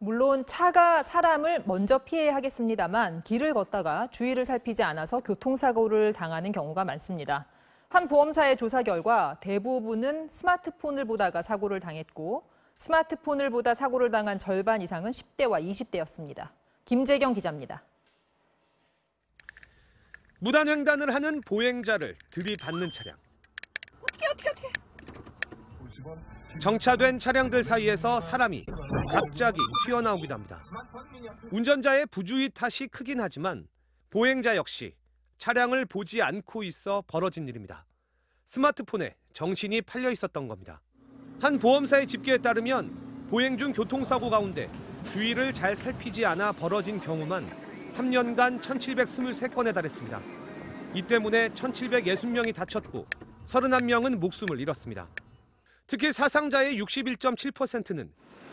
물론 차가 사람을 먼저 피해야 하겠습니다만 길을 걷다가 주의를 살피지 않아서 교통사고를 당하는 경우가 많습니다. 한 보험사의 조사 결과 대부분은 스마트폰을 보다가 사고를 당했고 스마트폰을 보다 사고를 당한 절반 이상은 10대와 20대였습니다. 김재경 기자입니다. 무단횡단을 하는 보행자를 들이받는 차량. 정차된 차량들 사이에서 사람이 갑자기 튀어나오기도 합니다. 운전자의 부주의 탓이 크긴 하지만 보행자 역시 차량을 보지 않고 있어 벌어진 일입니다. 스마트폰에 정신이 팔려 있었던 겁니다. 한 보험사의 집계에 따르면 보행 중 교통사고 가운데 주의를 잘 살피지 않아 벌어진 경우만 3년간 1,723건에 달했습니다. 이 때문에 1,760명이 다쳤고 31명은 목숨을 잃었습니다. 특히 사상자의 61.7%는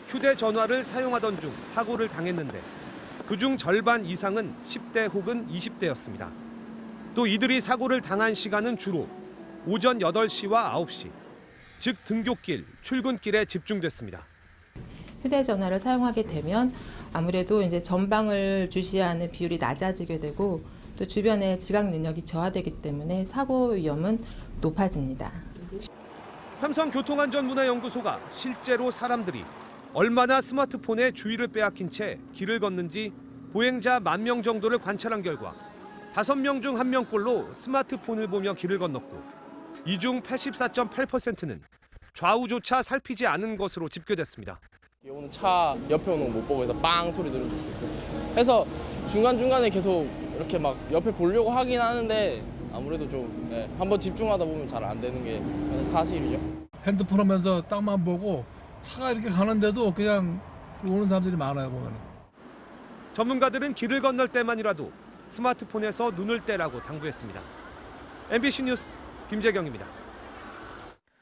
휴대전화를 사용하던 중 사고를 당했는데 그중 절반 이상은 10대 혹은 20대였습니다. 또 이들이 사고를 당한 시간은 주로 오전 8시와 9시, 즉 등굣길, 출근길에 집중됐습니다. 휴대전화를 사용하게 되면 아무래도 이제 전방을 주시하는 비율이 낮아지게 되고 또 주변의 지각 능력이 저하되기 때문에 사고 위험은 높아집니다. 삼성교통안전문화연구소가 실제로 사람들이 얼마나 스마트폰에 주의를 빼앗긴 채 길을 걷는지 보행자 10,000명 정도를 관찰한 결과 5명 중 1명꼴로 스마트폰을 보며 길을 건넜고 이 중 84.8%는 좌우조차 살피지 않은 것으로 집계됐습니다. 오는 차 옆에 오는 거 못 보고 해서 빵 소리 들을 수도 있고 해서 중간중간에 계속 이렇게 막 옆에 보려고 하긴 하는데 아무래도 좀 한번 집중하다 보면 잘 안 되는 게 사실이죠. 핸드폰 하면서 땅만 보고 차가 이렇게 가는데도 그냥 오는 사람들이 많아요, 보면. 전문가들은 길을 건널 때만이라도 스마트폰에서 눈을 떼라고 당부했습니다. MBC 뉴스 김재경입니다.